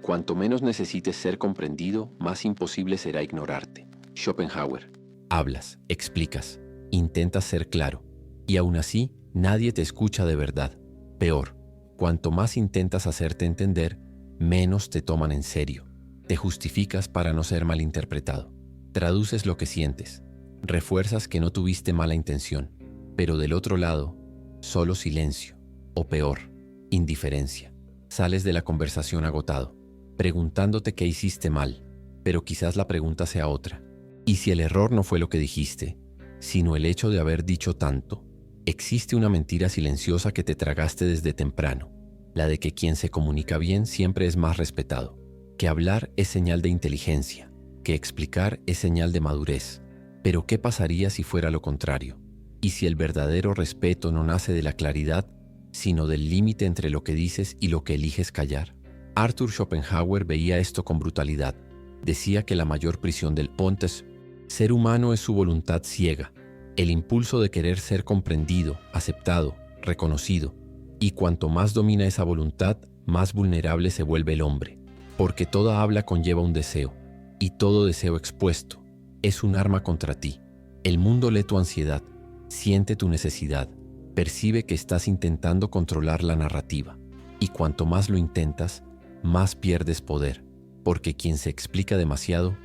cuanto menos necesites ser comprendido, más imposible será ignorarte. Schopenhauer. Hablas, explicas, intentas ser claro, y aún así nadie te escucha de verdad. Peor, cuanto más intentas hacerte entender, menos te toman en serio. Te justificas para no ser malinterpretado. Traduces lo que sientes. Refuerzas que no tuviste mala intención. Pero del otro lado, solo silencio. O peor, indiferencia. Sales de la conversación agotado, preguntándote qué hiciste mal, pero quizás la pregunta sea otra. ¿Y si el error no fue lo que dijiste, sino el hecho de haber dicho tanto? Existe una mentira silenciosa que te tragaste desde temprano, la de que quien se comunica bien siempre es más respetado, que hablar es señal de inteligencia, que explicar es señal de madurez. Pero ¿qué pasaría si fuera lo contrario? ¿Y si el verdadero respeto no nace de la claridad, sino del límite entre lo que dices y lo que eliges callar? Arthur Schopenhauer veía esto con brutalidad. Decía que la mayor prisión del ser humano es su voluntad ciega, el impulso de querer ser comprendido, aceptado, reconocido. Y cuanto más domina esa voluntad, más vulnerable se vuelve el hombre, porque toda habla conlleva un deseo, y todo deseo expuesto es un arma contra ti. El mundo lee tu ansiedad, siente tu necesidad, percibe que estás intentando controlar la narrativa, y cuanto más lo intentas, más pierdes poder, porque quien se explica demasiado,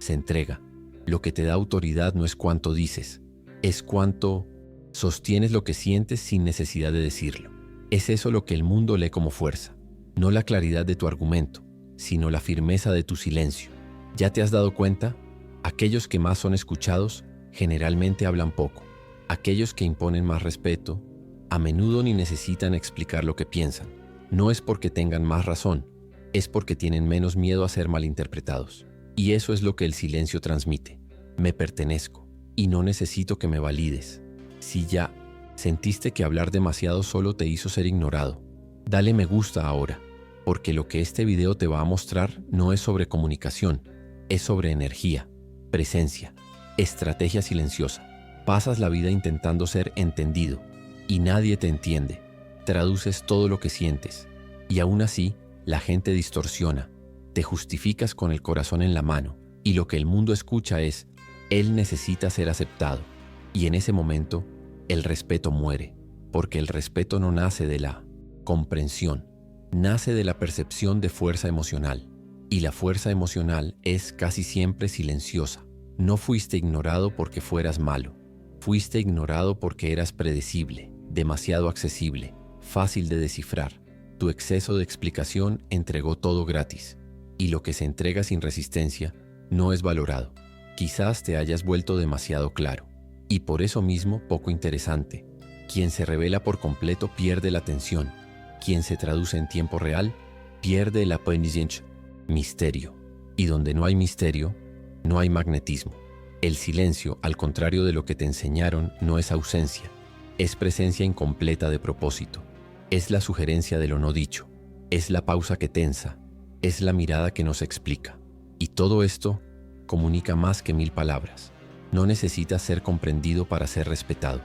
se entrega. Lo que te da autoridad no es cuánto dices, es cuánto sostienes lo que sientes sin necesidad de decirlo. Es eso lo que el mundo lee como fuerza, no la claridad de tu argumento, sino la firmeza de tu silencio. ¿Ya te has dado cuenta? Aquellos que más son escuchados generalmente hablan poco. Aquellos que imponen más respeto, a menudo ni necesitan explicar lo que piensan. No es porque tengan más razón, es porque tienen menos miedo a ser malinterpretados. Y eso es lo que el silencio transmite. Me pertenezco y no necesito que me valides. Si ya sentiste que hablar demasiado solo te hizo ser ignorado, dale me gusta ahora, porque lo que este video te va a mostrar no es sobre comunicación, es sobre energía, presencia, estrategia silenciosa. Pasas la vida intentando ser entendido y nadie te entiende. Traduces todo lo que sientes y aún así la gente distorsiona. Te justificas con el corazón en la mano y lo que el mundo escucha es: él necesita ser aceptado. Y en ese momento, el respeto muere, porque el respeto no nace de la comprensión, nace de la percepción de fuerza emocional. Y la fuerza emocional es casi siempre silenciosa. No fuiste ignorado porque fueras malo. Fuiste ignorado porque eras predecible, demasiado accesible, fácil de descifrar. Tu exceso de explicación entregó todo gratis. Y lo que se entrega sin resistencia no es valorado. Quizás te hayas vuelto demasiado claro. Y por eso mismo poco interesante. Quien se revela por completo pierde la atención. Quien se traduce en tiempo real pierde el aprendizaje. Misterio. Y donde no hay misterio, no hay magnetismo. El silencio, al contrario de lo que te enseñaron, no es ausencia. Es presencia incompleta de propósito. Es la sugerencia de lo no dicho. Es la pausa que tensa. Es la mirada que nos explica. Y todo esto comunica más que 1000 palabras. No necesitas ser comprendido para ser respetado.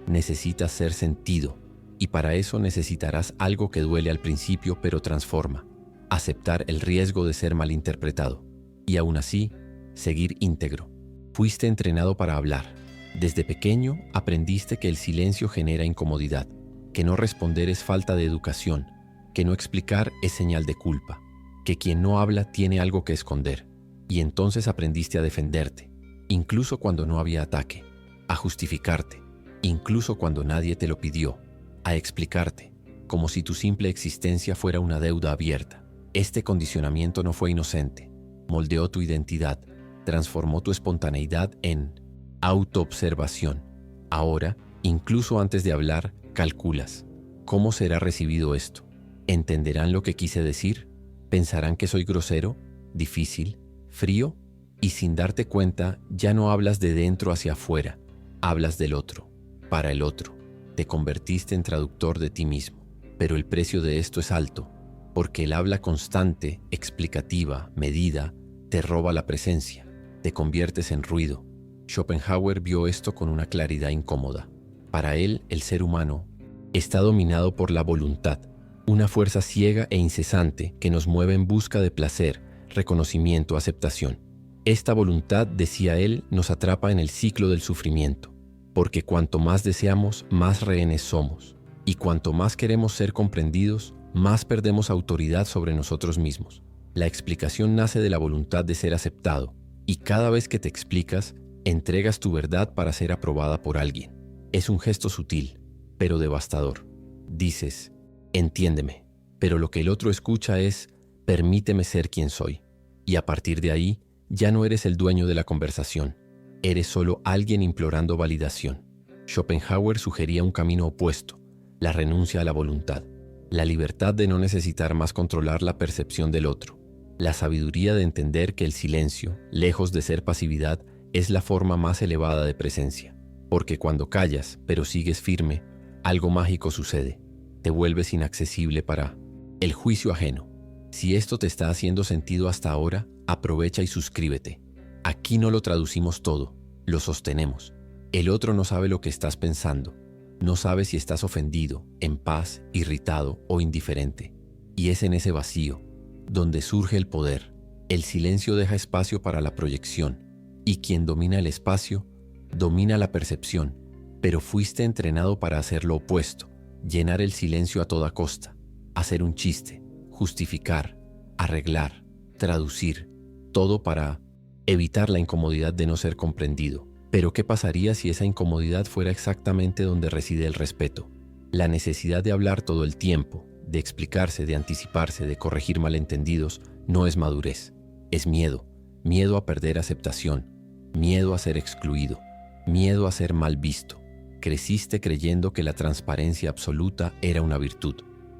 Necesitas ser sentido. Y para eso necesitarás algo que duele al principio pero transforma. Aceptar el riesgo de ser malinterpretado. Y aún así, seguir íntegro. Fuiste entrenado para hablar. Desde pequeño aprendiste que el silencio genera incomodidad, que no responder es falta de educación, que no explicar es señal de culpa, que quien no habla tiene algo que esconder. Y entonces aprendiste a defenderte, incluso cuando no había ataque, a justificarte, incluso cuando nadie te lo pidió, a explicarte, como si tu simple existencia fuera una deuda abierta. Este condicionamiento no fue inocente, moldeó tu identidad, transformó tu espontaneidad en autoobservación. Ahora, incluso antes de hablar, calculas. ¿Cómo será recibido esto? ¿Entenderán lo que quise decir? ¿Pensarán que soy grosero, difícil, frío? Y sin darte cuenta, ya no hablas de dentro hacia afuera, hablas del otro, para el otro. Te convertiste en traductor de ti mismo. Pero el precio de esto es alto, porque el habla constante, explicativa, medida, te roba la presencia, te conviertes en ruido. Schopenhauer vio esto con una claridad incómoda. Para él, el ser humano está dominado por la voluntad, una fuerza ciega e incesante que nos mueve en busca de placer, reconocimiento, aceptación. Esta voluntad, decía él, nos atrapa en el ciclo del sufrimiento, porque cuanto más deseamos, más rehenes somos, y cuanto más queremos ser comprendidos, más perdemos autoridad sobre nosotros mismos. La explicación nace de la voluntad de ser aceptado, y cada vez que te explicas, entregas tu verdad para ser aprobada por alguien. Es un gesto sutil, pero devastador. Dices, entiéndeme, pero lo que el otro escucha es, permíteme ser quien soy. Y a partir de ahí, ya no eres el dueño de la conversación, eres solo alguien implorando validación. Schopenhauer sugería un camino opuesto, la renuncia a la voluntad, la libertad de no necesitar más controlar la percepción del otro, la sabiduría de entender que el silencio, lejos de ser pasividad, es la forma más elevada de presencia, porque cuando callas, pero sigues firme, algo mágico sucede, te vuelves inaccesible para el juicio ajeno. Si esto te está haciendo sentido hasta ahora, aprovecha y suscríbete. Aquí no lo traducimos todo, lo sostenemos. El otro no sabe lo que estás pensando, no sabe si estás ofendido, en paz, irritado o indiferente. Y es en ese vacío donde surge el poder. El silencio deja espacio para la proyección, y quien domina el espacio, domina la percepción. Pero fuiste entrenado para hacer lo opuesto, llenar el silencio a toda costa, hacer un chiste, justificar, arreglar, traducir, todo para evitar la incomodidad de no ser comprendido. Pero ¿qué pasaría si esa incomodidad fuera exactamente donde reside el respeto? La necesidad de hablar todo el tiempo, de explicarse, de anticiparse, de corregir malentendidos, no es madurez, es miedo. Miedo a perder aceptación, miedo a ser excluido, miedo a ser mal visto. Creciste creyendo que la transparencia absoluta era una virtud,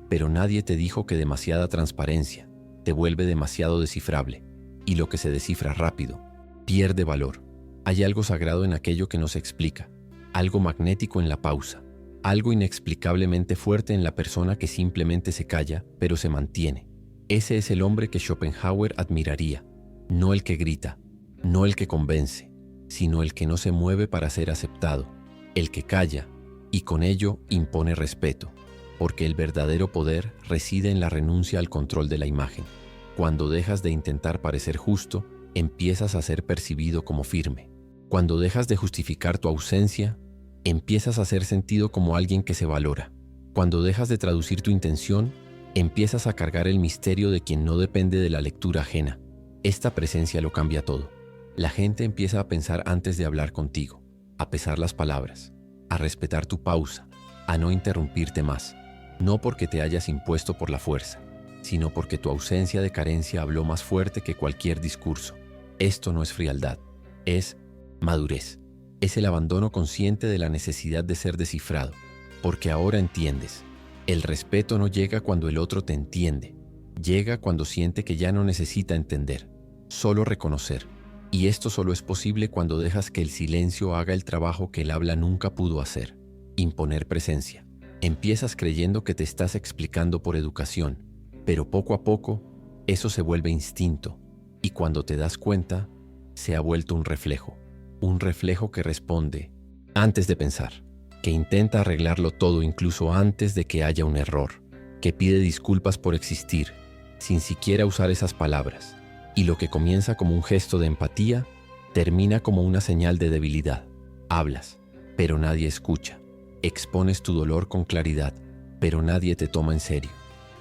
pero nadie te dijo que demasiada transparencia te vuelve demasiado descifrable, y lo que se descifra rápido pierde valor. Hay algo sagrado en aquello que no se explica, algo magnético en la pausa, algo inexplicablemente fuerte en la persona que simplemente se calla, pero se mantiene. Ese es el hombre que Schopenhauer admiraría, no el que grita, no el que convence, sino el que no se mueve para ser aceptado, el que calla y con ello impone respeto, porque el verdadero poder reside en la renuncia al control de la imagen. Cuando dejas de intentar parecer justo, empiezas a ser percibido como firme. Cuando dejas de justificar tu ausencia, empiezas a ser sentido como alguien que se valora. Cuando dejas de traducir tu intención, empiezas a cargar el misterio de quien no depende de la lectura ajena. Esta presencia lo cambia todo. La gente empieza a pensar antes de hablar contigo, a pesar las palabras, a respetar tu pausa, a no interrumpirte más, no porque te hayas impuesto por la fuerza, sino porque tu ausencia de carencia habló más fuerte que cualquier discurso. Esto no es frialdad, es madurez. Es el abandono consciente de la necesidad de ser descifrado, porque ahora entiendes. El respeto no llega cuando el otro te entiende, llega cuando siente que ya no necesita entender, solo reconocer. Y esto solo es posible cuando dejas que el silencio haga el trabajo que el habla nunca pudo hacer, imponer presencia. Empiezas creyendo que te estás explicando por educación, pero poco a poco eso se vuelve instinto, y cuando te das cuenta, se ha vuelto un reflejo que responde antes de pensar, que intenta arreglarlo todo incluso antes de que haya un error, que pide disculpas por existir, sin siquiera usar esas palabras, y lo que comienza como un gesto de empatía, termina como una señal de debilidad. Hablas, pero nadie escucha. Expones tu dolor con claridad, pero nadie te toma en serio.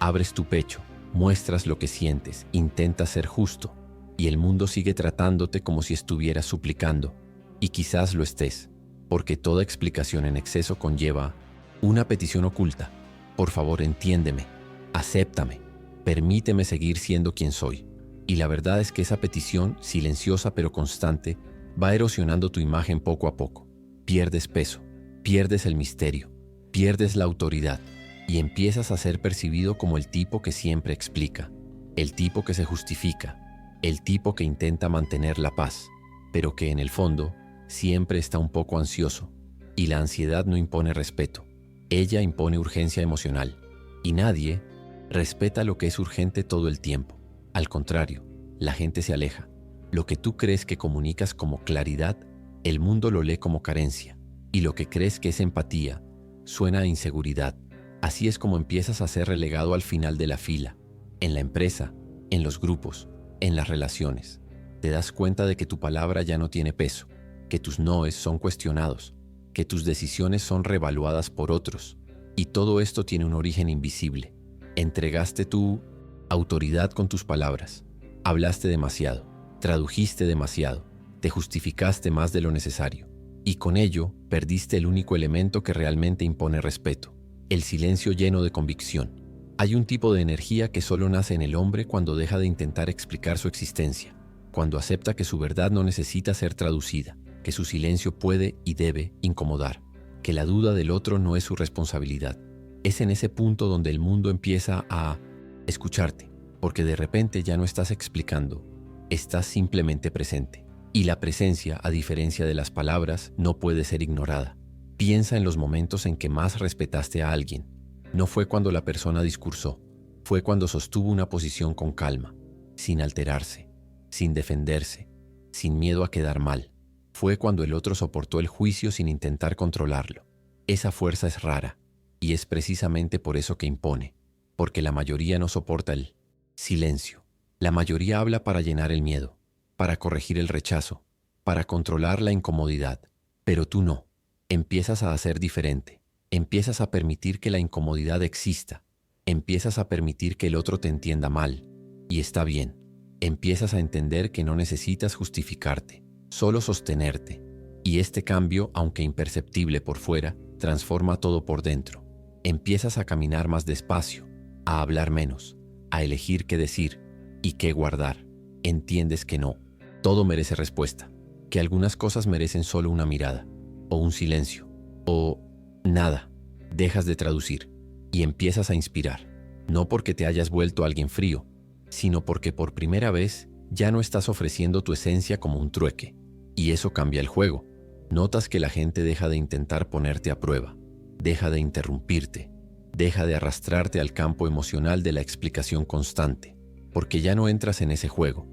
Abres tu pecho, muestras lo que sientes, intentas ser justo, y el mundo sigue tratándote como si estuvieras suplicando, y quizás lo estés, porque toda explicación en exceso conlleva una petición oculta. Por favor, entiéndeme, acéptame, permíteme seguir siendo quien soy. Y la verdad es que esa petición, silenciosa pero constante, va erosionando tu imagen poco a poco. Pierdes peso, pierdes el misterio, pierdes la autoridad y empiezas a ser percibido como el tipo que siempre explica, el tipo que se justifica, el tipo que intenta mantener la paz, pero que en el fondo siempre está un poco ansioso. Y la ansiedad no impone respeto, ella impone urgencia emocional. Y nadie respeta lo que es urgente todo el tiempo. Al contrario, la gente se aleja. Lo que tú crees que comunicas como claridad, el mundo lo lee como carencia. Y lo que crees que es empatía, suena a inseguridad, Así es como empiezas a ser relegado al final de la fila, en la empresa, en los grupos, en las relaciones. Te das cuenta de que tu palabra ya no tiene peso, que tus noes son cuestionados, que tus decisiones son reevaluadas por otros. Y todo esto tiene un origen invisible. Entregaste tu autoridad con tus palabras. Hablaste demasiado, tradujiste demasiado, te justificaste más de lo necesario. Y con ello, perdiste el único elemento que realmente impone respeto, el silencio lleno de convicción. Hay un tipo de energía que solo nace en el hombre cuando deja de intentar explicar su existencia, cuando acepta que su verdad no necesita ser traducida, que su silencio puede y debe incomodar, que la duda del otro no es su responsabilidad. Es en ese punto donde el mundo empieza a escucharte, porque de repente ya no estás explicando, estás simplemente presente. Y la presencia, a diferencia de las palabras, no puede ser ignorada. Piensa en los momentos en que más respetaste a alguien. No fue cuando la persona discursó, fue cuando sostuvo una posición con calma, sin alterarse, sin defenderse, sin miedo a quedar mal. Fue cuando el otro soportó el juicio sin intentar controlarlo. Esa fuerza es rara, y es precisamente por eso que impone, porque la mayoría no soporta el silencio. La mayoría habla para llenar el miedo, para corregir el rechazo, para controlar la incomodidad. Pero tú no. Empiezas a hacer diferente. Empiezas a permitir que la incomodidad exista. Empiezas a permitir que el otro te entienda mal. Y está bien. Empiezas a entender que no necesitas justificarte, solo sostenerte. Y este cambio, aunque imperceptible por fuera, transforma todo por dentro. Empiezas a caminar más despacio, a hablar menos, a elegir qué decir y qué guardar. Entiendes que no, todo merece respuesta, que algunas cosas merecen solo una mirada, o un silencio, o nada. Dejas de traducir y empiezas a inspirar, no porque te hayas vuelto alguien frío, sino porque por primera vez ya no estás ofreciendo tu esencia como un trueque. Y eso cambia el juego. Notas que la gente deja de intentar ponerte a prueba, deja de interrumpirte, deja de arrastrarte al campo emocional de la explicación constante, porque ya no entras en ese juego,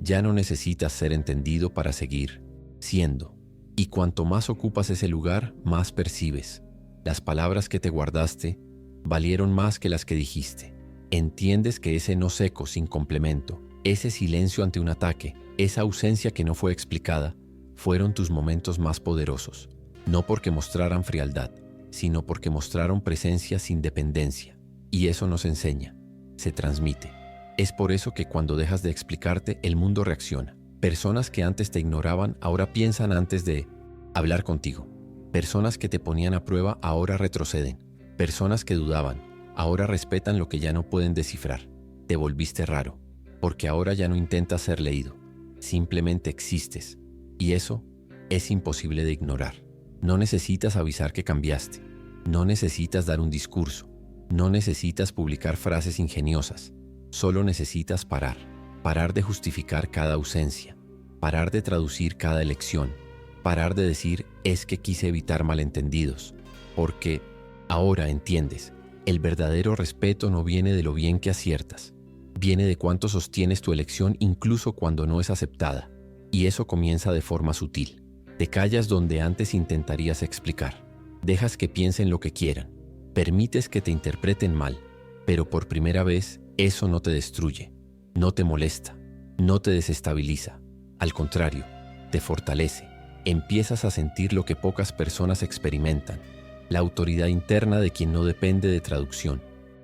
ya no necesitas ser entendido para seguir siendo. Y cuanto más ocupas ese lugar, más percibes. Las palabras que te guardaste valieron más que las que dijiste. Entiendes que ese no seco sin complemento, ese silencio ante un ataque, esa ausencia que no fue explicada, fueron tus momentos más poderosos, no porque mostraran frialdad, sino porque mostraron presencia sin dependencia. Y eso no se enseña, se transmite. Es por eso que cuando dejas de explicarte, el mundo reacciona. Personas que antes te ignoraban ahora piensan antes de hablar contigo. Personas que te ponían a prueba ahora retroceden. Personas que dudaban ahora respetan lo que ya no pueden descifrar. Te volviste raro, porque ahora ya no intentas ser leído. Simplemente existes. Y eso es imposible de ignorar. No necesitas avisar que cambiaste. No necesitas dar un discurso. No necesitas publicar frases ingeniosas. Solo necesitas parar. Parar de justificar cada ausencia. Parar de traducir cada elección. Parar de decir es que quise evitar malentendidos. Porque ahora entiendes, el verdadero respeto no viene de lo bien que aciertas. Viene de cuánto sostienes tu elección incluso cuando no es aceptada. Y eso comienza de forma sutil. Te callas donde antes intentarías explicar. Dejas que piensen lo que quieran. Permites que te interpreten mal. Pero por primera vez, eso no te destruye. No te molesta. No te desestabiliza. Al contrario, te fortalece. Empiezas a sentir lo que pocas personas experimentan. La autoridad interna de quien no depende de traducción.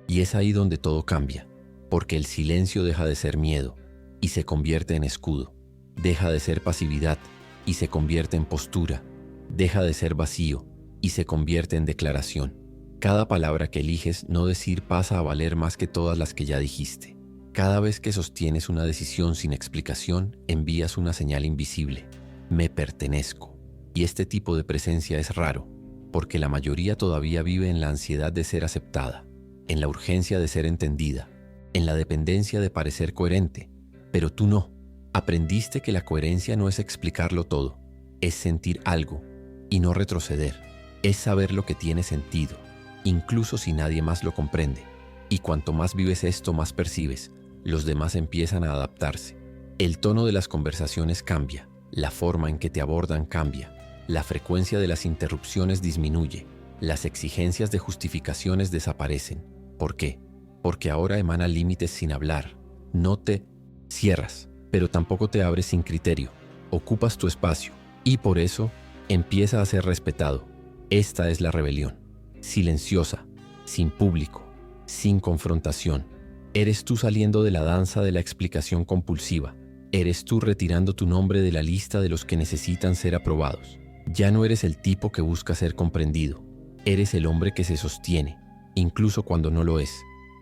Y es ahí donde todo cambia. Porque el silencio deja de ser miedo y se convierte en escudo. Deja de ser pasividad y se convierte en postura. Deja de ser vacío y se convierte en declaración. Cada palabra que eliges no decir pasa a valer más que todas las que ya dijiste. Cada vez que sostienes una decisión sin explicación, envías una señal invisible. Me pertenezco. Y este tipo de presencia es raro, porque la mayoría todavía vive en la ansiedad de ser aceptada, en la urgencia de ser entendida, en la dependencia de parecer coherente. Pero tú no. Aprendiste que la coherencia no es explicarlo todo, es sentir algo y no retroceder, es saber lo que tiene sentido, incluso si nadie más lo comprende. Y cuanto más vives esto, más percibes, los demás empiezan a adaptarse. El tono de las conversaciones cambia, la forma en que te abordan cambia, la frecuencia de las interrupciones disminuye, Las exigencias de justificaciones desaparecen. ¿Por qué? Porque ahora emana límites sin hablar. No te cierras, pero tampoco te abres sin criterio. Ocupas tu espacio y por eso empieza a ser respetado. Esta es la rebelión. Silenciosa, sin público, sin confrontación. Eres tú saliendo de la danza de la explicación compulsiva. Eres tú retirando tu nombre de la lista de los que necesitan ser aprobados. Ya no eres el tipo que busca ser comprendido. Eres el hombre que se sostiene, incluso cuando no lo es.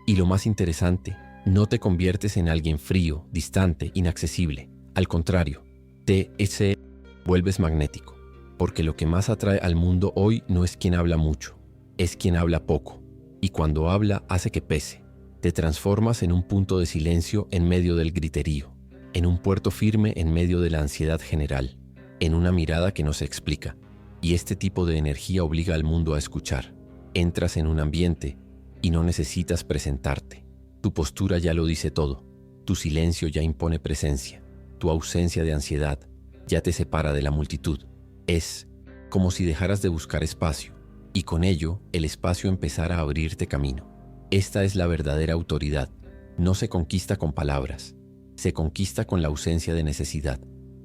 Y lo más interesante, no te conviertes en alguien frío, distante, inaccesible. Al contrario, te vuelves magnético. Porque lo que más atrae al mundo hoy no es quien habla mucho, es quien habla poco. Y cuando habla hace que pese. Te transformas en un punto de silencio en medio del griterío, en un puerto firme en medio de la ansiedad general, en una mirada que no se explica. Y este tipo de energía obliga al mundo a escuchar. Entras en un ambiente y no necesitas presentarte. Tu postura ya lo dice todo. Tu silencio ya impone presencia. Tu ausencia de ansiedad ya te separa de la multitud. Es como si dejaras de buscar espacio y con ello el espacio empezara a abrirte camino. Esta es la verdadera autoridad. No se conquista con palabras, se conquista con la ausencia de necesidad.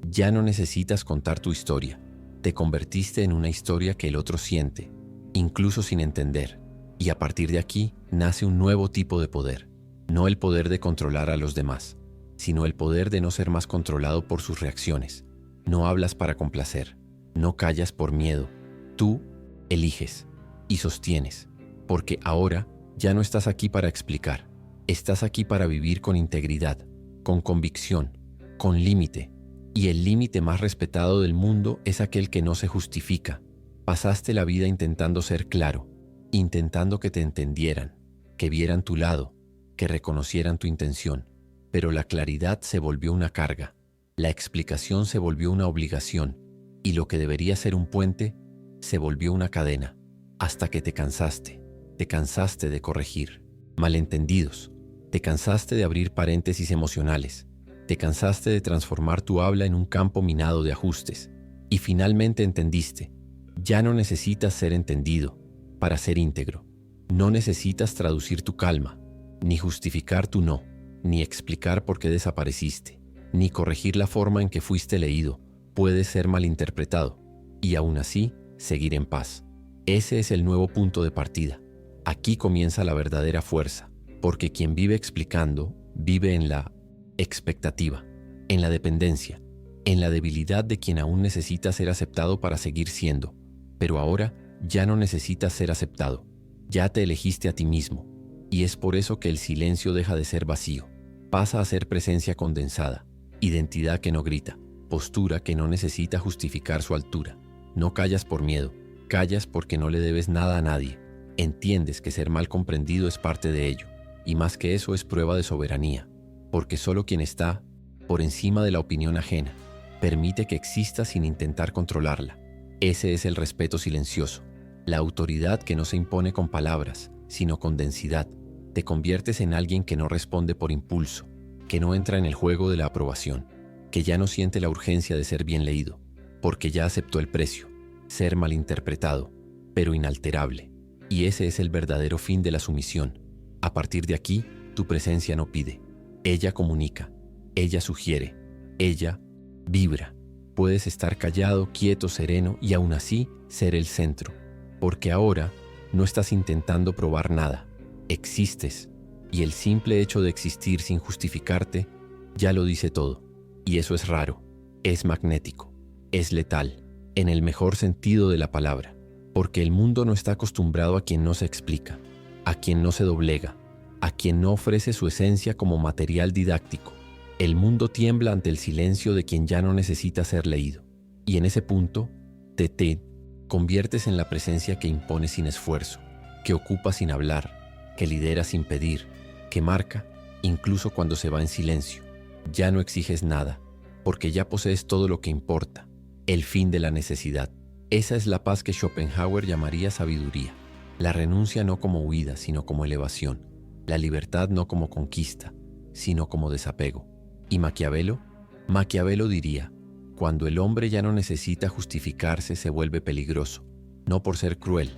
Ya no necesitas contar tu historia. Te convertiste en una historia que el otro siente, incluso sin entender. Y a partir de aquí nace un nuevo tipo de poder. No el poder de controlar a los demás, sino el poder de no ser más controlado por sus reacciones. No hablas para complacer, no callas por miedo. Tú eliges y sostienes, porque ahora ya no estás aquí para explicar. Estás aquí para vivir con integridad, con convicción, con límite. Y el límite más respetado del mundo es aquel que no se justifica. Pasaste la vida intentando ser claro, intentando que te entendieran, que vieran tu lado, que reconocieran tu intención. Pero la claridad se volvió una carga, la explicación se volvió una obligación, y lo que debería ser un puente se volvió una cadena, hasta que te cansaste de corregir malentendidos, te cansaste de abrir paréntesis emocionales, te cansaste de transformar tu habla en un campo minado de ajustes, y finalmente entendiste, ya no necesitas ser entendido para ser íntegro, no necesitas traducir tu calma, ni justificar tu no, ni explicar por qué desapareciste, ni corregir la forma en que fuiste leído, puede ser malinterpretado, y aún así, seguir en paz. Ese es el nuevo punto de partida. Aquí comienza la verdadera fuerza, porque quien vive explicando, vive en la expectativa, en la dependencia, en la debilidad de quien aún necesita ser aceptado para seguir siendo, pero ahora ya no necesitas ser aceptado, ya te elegiste a ti mismo, y es por eso que el silencio deja de ser vacío, pasa a ser presencia condensada, identidad que no grita, postura que no necesita justificar su altura. No callas por miedo, callas porque no le debes nada a nadie. Entiendes que ser mal comprendido es parte de ello, y más que eso es prueba de soberanía, porque solo quien está por encima de la opinión ajena permite que exista sin intentar controlarla. Ese es el respeto silencioso, la autoridad que no se impone con palabras, sino con densidad. Te conviertes en alguien que no responde por impulso, que no entra en el juego de la aprobación, que ya no siente la urgencia de ser bien leído, porque ya aceptó el precio, ser malinterpretado, pero inalterable. Y ese es el verdadero fin de la sumisión. A partir de aquí, tu presencia no pide. Ella comunica, ella sugiere, ella vibra. Puedes estar callado, quieto, sereno y aún así ser el centro. Porque ahora no estás intentando probar nada. Existes. Y el simple hecho de existir sin justificarte ya lo dice todo. Y eso es raro, es magnético, es letal, en el mejor sentido de la palabra. Porque el mundo no está acostumbrado a quien no se explica, a quien no se doblega, a quien no ofrece su esencia como material didáctico. El mundo tiembla ante el silencio de quien ya no necesita ser leído. Y en ese punto, te conviertes en la presencia que impone sin esfuerzo, que ocupa sin hablar, que lidera sin pedir, que marca incluso cuando se va en silencio. Ya no exiges nada, porque ya posees todo lo que importa, el fin de la necesidad. Esa es la paz que Schopenhauer llamaría sabiduría. La renuncia no como huida, sino como elevación. La libertad no como conquista, sino como desapego. ¿Y Maquiavelo? Maquiavelo diría, cuando el hombre ya no necesita justificarse se vuelve peligroso, no por ser cruel,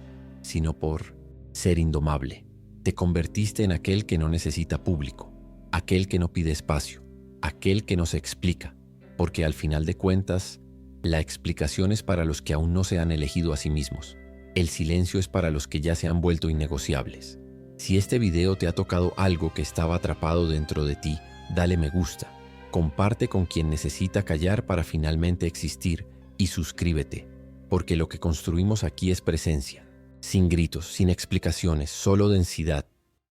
sino por ser indomable. Te convertiste en aquel que no necesita público, aquel que no pide espacio, aquel que no se explica, porque al final de cuentas, la explicación es para los que aún no se han elegido a sí mismos. El silencio es para los que ya se han vuelto innegociables. Si este video te ha tocado algo que estaba atrapado dentro de ti, dale me gusta, comparte con quien necesita callar para finalmente existir y suscríbete, porque lo que construimos aquí es presencia, sin gritos, sin explicaciones, solo densidad.